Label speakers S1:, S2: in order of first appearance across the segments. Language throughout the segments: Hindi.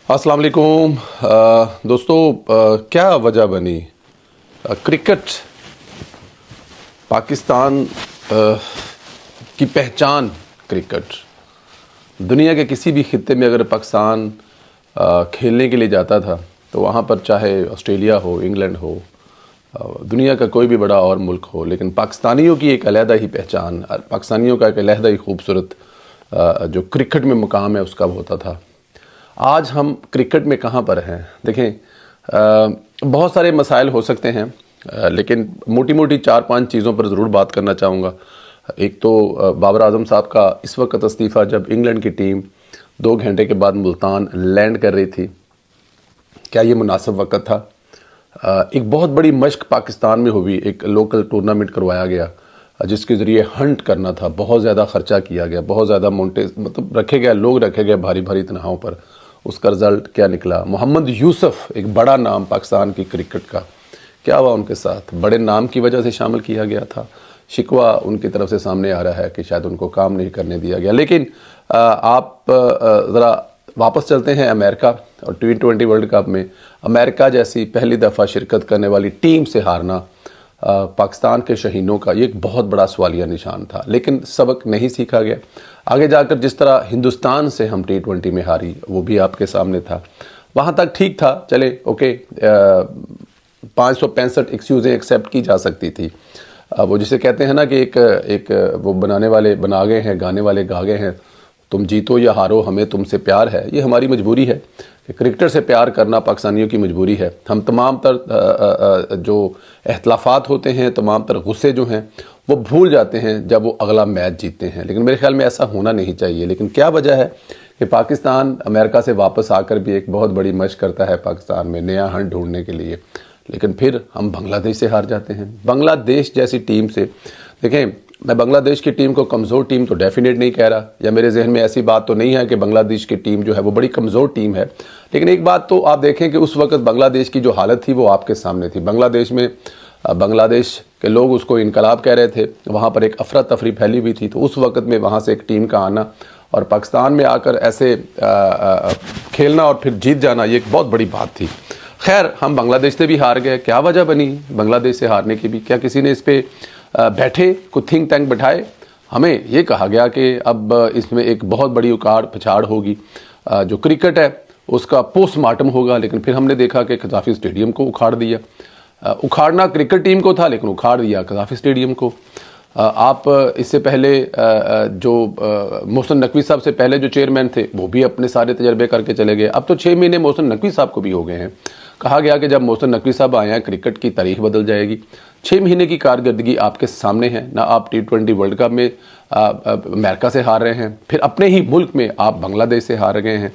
S1: अस्सलाम वालेकुम दोस्तों। क्या वजह बनी क्रिकेट पाकिस्तान की पहचान। क्रिकेट दुनिया के किसी भी खित्ते में अगर पाकिस्तान खेलने के लिए जाता था तो वहाँ पर चाहे ऑस्ट्रेलिया हो, इंग्लैंड हो, दुनिया का कोई भी बड़ा और मुल्क हो, लेकिन पाकिस्तानियों की एक अलहदा ही पहचान, पाकिस्तानियों का एक अलहदा ही खूबसूरत जो क्रिकेट में मुकाम है उसका होता था। आज हम क्रिकेट में कहाँ पर हैं देखें। बहुत सारे मसाइल हो सकते हैं, लेकिन मोटी मोटी 4-5 चीज़ों पर ज़रूर बात करना चाहूँगा। एक तो बाबर आजम साहब का इस वक्त इस्तीफ़ा, जब इंग्लैंड की टीम 2 घंटे के बाद मुल्तान लैंड कर रही थी, क्या ये मुनासिब वक्त था? एक बहुत बड़ी मश्क पाकिस्तान में हुई, एक लोकल टूर्नामेंट करवाया गया जिसके ज़रिए हंट करना था, बहुत ज़्यादा ख़र्चा किया गया, बहुत ज़्यादा मतलब रखे गए, लोग रखे गए भारी भारी तनहाओं पर। उसका रिज़ल्ट क्या निकला? मोहम्मद यूसुफ, एक बड़ा नाम पाकिस्तान की क्रिकेट का, क्या हुआ उनके साथ? बड़े नाम की वजह से शामिल किया गया था। शिकवा उनकी तरफ से सामने आ रहा है कि शायद उनको काम नहीं करने दिया गया। लेकिन आप ज़रा वापस चलते हैं अमेरिका और T20 वर्ल्ड कप में अमेरिका जैसी पहली दफ़ा शिरकत करने वाली टीम से हारना पाकिस्तान के शहीनों का ये एक बहुत बड़ा सवालिया निशान था। लेकिन सबक नहीं सीखा गया। आगे जाकर जिस तरह हिंदुस्तान से हम T20 में हारी, वो भी आपके सामने था। वहाँ तक ठीक था, चले ओके, 565 एक्सक्यूज़ें एक्सेप्ट की जा सकती थी। वो जिसे कहते हैं ना कि एक वो बनाने वाले बना गए हैं, गाने वाले गा गए हैं, तुम जीतो या हारो हमें तुमसे प्यार है। ये हमारी मजबूरी है कि क्रिकेटर से प्यार करना पाकिस्तानियों की मजबूरी है। हम तमाम तर जो इख्तलाफात होते हैं, तमाम तर गुस्से जो हैं वो भूल जाते हैं जब वो अगला मैच जीतते हैं। लेकिन मेरे ख्याल में ऐसा होना नहीं चाहिए। लेकिन क्या वजह है कि पाकिस्तान अमेरिका से वापस आकर भी एक बहुत बड़ी मशक करता है पाकिस्तान में नया हंट ढूंढने के लिए, लेकिन फिर हम बांग्लादेश से हार जाते हैं। बांग्लादेश जैसी टीम से, देखें, मैं बांग्लादेश की टीम को कमज़ोर टीम तो डेफिनेट नहीं कह रहा, या मेरे जहन में ऐसी बात तो नहीं है कि बांग्लादेश की टीम जो है वो बड़ी कमज़ोर टीम है। लेकिन एक बात तो आप देखें कि उस वक्त बांग्लादेश की जो हालत थी वो आपके सामने थी। बांग्लादेश में बांग्लादेश के लोग उसको इनकलाब कह रहे थे, वहाँ पर एक अफरा तफरी फैली हुई थी। तो उस वक्त में वहाँ से एक टीम का आना और पाकिस्तान में आकर ऐसे खेलना और फिर जीत जाना, ये एक बहुत बड़ी बात थी। खैर, हम बांग्लादेश से भी हार गए। क्या वजह बनी बांग्लादेश से हारने की भी? क्या किसी ने इस पर बैठे, कुछ थिंक टैंक बैठाए? हमें ये कहा गया कि अब इसमें एक बहुत बड़ी उखाड़ पछाड़ होगी, जो क्रिकेट है उसका पोस्टमार्टम होगा। लेकिन फिर हमने देखा कि कज़ाफ़ी स्टेडियम को उखाड़ दिया। उखाड़ना क्रिकेट टीम को था, लेकिन उखाड़ दिया कज़ाफ़ी स्टेडियम को। आप इससे पहले जो मोहसिन नकवी साहब से पहले जो चेयरमैन थे वो भी अपने सारे तजर्बे करके चले गए। अब तो 6 महीने मोहसिन नकवी साहब को भी हो गए हैं। कहा गया कि जब मोहसिन नकवी साहब आए हैं क्रिकेट की तारीख बदल जाएगी। 6 महीने की कारकर्दगी आपके सामने है ना। आप T20 वर्ल्ड कप में अमेरिका से हार रहे हैं, फिर अपने ही मुल्क में आप बांग्लादेश से हार गए हैं।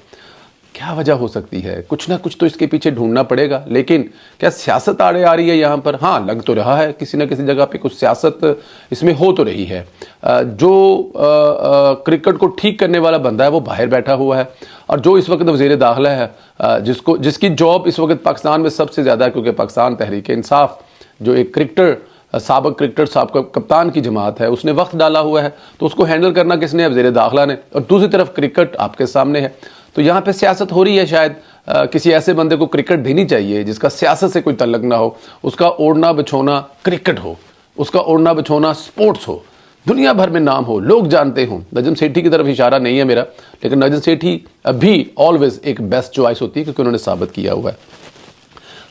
S1: क्या वजह हो सकती है? कुछ ना कुछ तो इसके पीछे ढूंढना पड़ेगा। लेकिन क्या सियासत आड़े आ रही है यहाँ पर? हाँ, लग तो रहा है किसी न किसी जगह पे कुछ सियासत इसमें हो तो रही है। जो क्रिकेट को ठीक करने वाला बंदा है वो बाहर बैठा हुआ है, और जो इस वक्त वज़ीर दाखिला है, जिसकी जॉब इस वक्त पाकिस्तान में सबसे ज़्यादा है, क्योंकि पाकिस्तान तहरीक इंसाफ जो एक क्रिकेटर साबिक क्रिकेटर साहब कप्तान की जमात है, उसने वक्त डाला हुआ है, तो उसको हैंडल करना किसने? वज़ीर दाखिला ने। और दूसरी तरफ क्रिकेट आपके सामने है। तो यहाँ पे सियासत हो रही है। शायद किसी ऐसे बंदे को क्रिकेट देनी चाहिए जिसका सियासत से कोई तल्लक ना हो, उसका ओढ़ना बिछोना क्रिकेट हो, उसका ओढ़ना बिछोना स्पोर्ट्स हो, दुनिया भर में नाम हो, लोग जानते हों। नजम सेठी की तरफ इशारा नहीं है मेरा, लेकिन नजम सेठी भी ऑलवेज एक बेस्ट चॉइस होती है क्योंकि उन्होंने साबित किया हुआ है।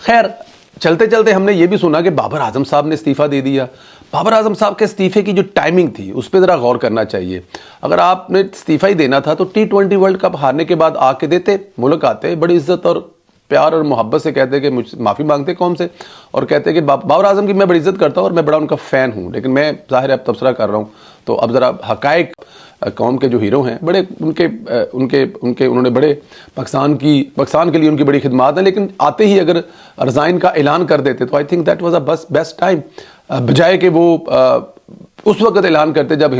S1: खैर, चलते चलते हमने ये भी सुना कि बाबर आजम साहब ने इस्तीफ़ा दे दिया। बाबर आजम साहब के इस्तीफ़े की जो टाइमिंग थी उस पर ज़रा गौर करना चाहिए। अगर आपने इस्तीफ़ा ही देना था तो T20 वर्ल्ड कप हारने के बाद आके देते, मुल्क आते, बड़ी इज्जत और प्यार और मोहब्बत से कहते कि मुझसे माफ़ी मांगते कौम से, और कहते कि बाबर आजम की मैं बड़ी इज्जत करता हूँ और मैं बड़ा उनका फ़ैन हूँ। लेकिन मैं ज़ाहिर है अब तबसरा कर रहा हूँ, तो अब ज़रा हक़ाइक़ कौम के जो हीरो हैं, बड़े उनके उन्होंने बड़े पाकिस्तान के लिए उनकी बड़ी खिदमत है। लेकिन आते ही अगर रिज़ाइन का ऐलान कर देते तो I think that was a best time, बजाय कि वो उस वक्त ऐलान करते जब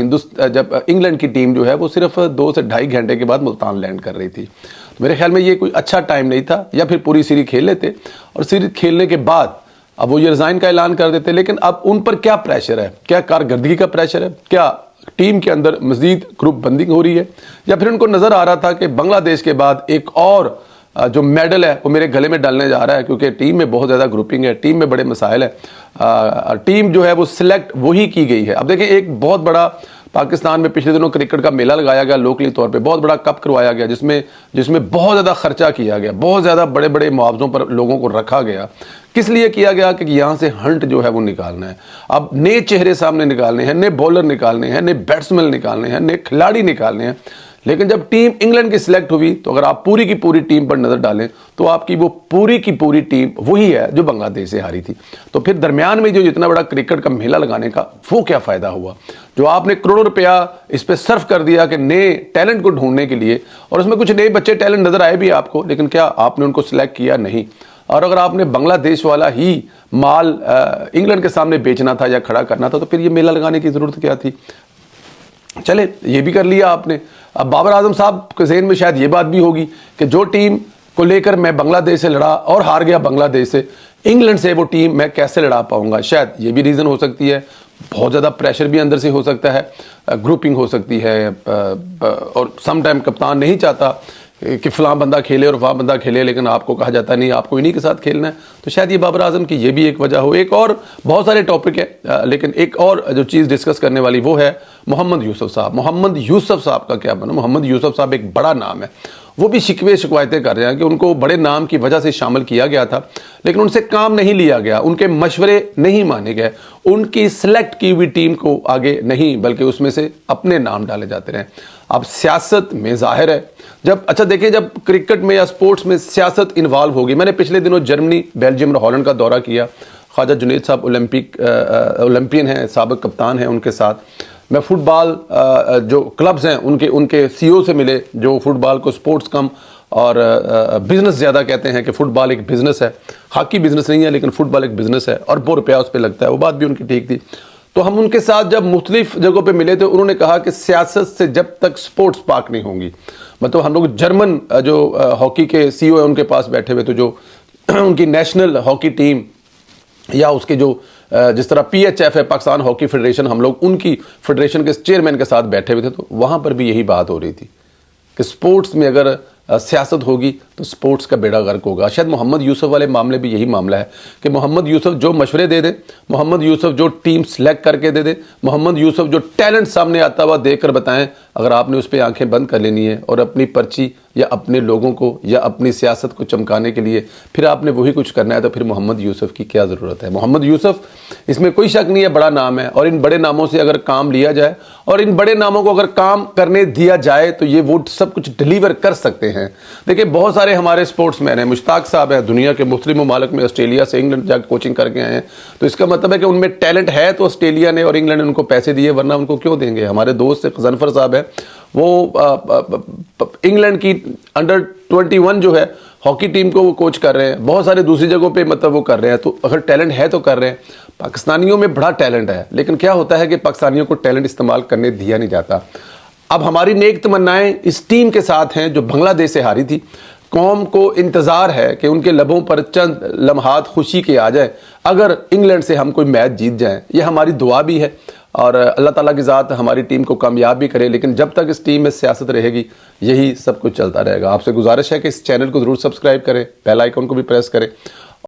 S1: इंग्लैंड की टीम जो है वो सिर्फ 2 से 2.5 घंटे के बाद मुल्तान लैंड कर रही थी। तो मेरे ख्याल में ये कोई अच्छा टाइम नहीं था, या फिर पूरी सीरीज खेल लेते और सीरीज खेलने के बाद अब वो ये रिज़ाइन का ऐलान कर देते। लेकिन अब उन पर क्या प्रेशर है? क्या कारकर्दगी का प्रेशर है? क्या टीम के अंदर मजीद ग्रुप बंदिंग हो रही है? या फिर उनको नज़र आ रहा था कि बांग्लादेश के बाद एक और जो मेडल है वो मेरे गले में डालने जा रहा है, क्योंकि टीम में बहुत ज़्यादा ग्रुपिंग है, टीम में बड़े मसाइल है, टीम जो है वो सिलेक्ट वही की गई है। अब देखिए, एक बहुत बड़ा पाकिस्तान में पिछले दिनों क्रिकेट का मेला लगाया गया लोकली तौर पे, बहुत बड़ा कप करवाया गया, जिसमें बहुत ज़्यादा खर्चा किया गया, बहुत ज़्यादा बड़े बड़े मुआवजों पर लोगों को रखा गया। किस लिए किया गया? कि यहाँ से हंट जो है वो निकालना है, अब नए चेहरे सामने निकालने हैं, नए बॉलर निकालने हैं, नए बैट्समैन निकालने हैं, नए खिलाड़ी निकालने हैं। लेकिन जब टीम इंग्लैंड की सिलेक्ट हुई तो अगर आप पूरी की पूरी टीम पर नजर डालें तो आपकी वो पूरी की पूरी टीम वही है जो बांग्लादेश से हारी थी। तो फिर दरमियान में जो इतना बड़ा क्रिकेट का मेला लगाने का वो क्या फायदा हुआ, जो आपने करोड़ों रुपया इस पे सर्फ कर दिया कि नए टैलेंट को ढूंढने के लिए, और उसमें कुछ नए बच्चे टैलेंट नजर आए भी आपको, लेकिन क्या आपने उनको सिलेक्ट किया? नहीं। और अगर आपने बांग्लादेश वाला ही माल इंग्लैंड के सामने बेचना था या खड़ा करना था तो फिर ये मेला लगाने की जरूरत क्या थी? चले, ये भी कर लिया आपने। अब बाबर आजम साहब के ज़हन में शायद ये बात भी होगी कि जो टीम को लेकर मैं बांग्लादेश से लड़ा और हार गया बांग्लादेश से, इंग्लैंड से वो टीम मैं कैसे लड़ा पाऊंगा? शायद ये भी रीज़न हो सकती है। बहुत ज़्यादा प्रेशर भी अंदर से हो सकता है, ग्रुपिंग हो सकती है, और सम टाइम कप्तान नहीं चाहता कि फलां बंदा खेले और वहाँ बंदा खेले, लेकिन आपको कहा जाता नहीं, आपको इन्हीं के साथ खेलना है। तो शायद ये बाबर आजम की ये भी एक वजह हो। एक और बहुत सारे टॉपिक है, लेकिन एक और जो चीज़ डिस्कस करने वाली वो है मोहम्मद यूसुफ साहब। मोहम्मद यूसुफ साहब का क्या बना? मोहम्मद यूसुफ साहब एक बड़ा नाम है, वो भी शिकवे शिकवायतें कर रहे हैं कि उनको बड़े नाम की वजह से शामिल किया गया था, लेकिन उनसे काम नहीं लिया गया, उनके मशवरे नहीं माने गए, उनकी सिलेक्ट की हुई टीम को आगे नहीं, बल्कि उसमें से अपने नाम डाले जाते रहे। अब सियासत में जाहिर है जब, अच्छा देखिए, जब क्रिकेट में या स्पोर्ट्स में सियासत इन्वॉल्व होगी, मैंने पिछले दिनों जर्मनी, बेल्जियम और हॉलैंड का दौरा किया। ख्वाजा जुनैद साहब ओलंपियन हैं, साबिक कप्तान हैं, उनके साथ मैं फुटबॉल जो क्लब्स हैं उनके सीईओ से मिले, जो फुटबॉल को स्पोर्ट्स कम और बिजनेस ज़्यादा कहते हैं, कि फुटबॉल एक बिजनेस है, हॉकी बिजनेस नहीं है लेकिन फुटबॉल एक बिजनेस है, और बहुत रुपया उस पर लगता है। वो बात भी उनकी ठीक थी। तो हम उनके साथ जब मुख्तलिफ जगहों पे मिले थे, उन्होंने कहा कि सियासत से जब तक स्पोर्ट्स पाक नहीं होंगी, मतलब हम लोग जर्मन जो हॉकी के सीईओ है उनके पास बैठे हुए थे, जो उनकी नेशनल हॉकी टीम या उसके जो जिस तरह PHF है, पाकिस्तान हॉकी फेडरेशन, हम लोग उनकी फेडरेशन के चेयरमैन के साथ बैठे हुए थे, तो वहाँ पर भी यही बात हो रही थी कि स्पोर्ट्स में अगर सियासत होगी तो स्पोर्ट्स का बेड़ा गर्क होगा। शायद मोहम्मद यूसुफ वाले मामले भी यही मामला है कि मोहम्मद यूसुफ जो मशवरे दे दे, मोहम्मद यूसुफ जो टीम सेलेक्ट करके दे दे, मोहम्मद यूसुफ जो टैलेंट सामने आता हुआ देख कर बताएं, अगर आपने उस पर आंखें बंद कर लेनी है और अपनी पर्ची या अपने लोगों को या अपनी सियासत को चमकाने के लिए फिर आपने वही कुछ करना है, तो फिर मोहम्मद यूसुफ की क्या ज़रूरत है? मोहम्मद यूसुफ, इसमें कोई शक नहीं है, बड़ा नाम है, और इन बड़े नामों से अगर काम लिया जाए और इन बड़े नामों को अगर काम करने दिया जाए तो ये वो सब कुछ डिलीवर कर सकते हैं। देखिए, बहुत सारे हमारे स्पोर्ट्समैन हैं, मुश्ताक साहब हैं, दुनिया के मुख्तलिफ ममालिक में ऑस्ट्रेलिया से इंग्लैंड जाकर कोचिंग करके आए हैं, तो इसका मतलब है कि उनमें टैलेंट है, तो ऑस्ट्रेलिया ने और इंग्लैंड ने उनको पैसे दिए, वरना उनको क्यों देंगे? हमारे दोस्त गजनफर साहब है, वो इंग्लैंड की अंडर-21 जो है हॉकी टीम को वो कोच कर रहे हैं, बहुत सारे दूसरी जगहों पे मतलब वो कर रहे हैं। तो अगर टैलेंट है तो कर रहे हैं। पाकिस्तानियों में बड़ा टैलेंट है, लेकिन क्या होता है कि पाकिस्तानियों को टैलेंट इस्तेमाल करने दिया नहीं जाता। अब हमारी नेक तमन्नाएं इस टीम के साथ हैं जो बांग्लादेश से हारी थी। कौम को इंतज़ार है कि उनके लबों पर चंद लम्हात खुशी के आ जाए अगर इंग्लैंड से हम कोई मैच जीत जाएं। ये हमारी दुआ भी है और अल्लाह ताला की ज़ात हमारी टीम को कामयाब भी करे। लेकिन जब तक इस टीम में सियासत रहेगी यही सब कुछ चलता रहेगा। आपसे गुजारिश है कि इस चैनल को ज़रूर सब्सक्राइब करें, बेल आइकन को भी प्रेस करें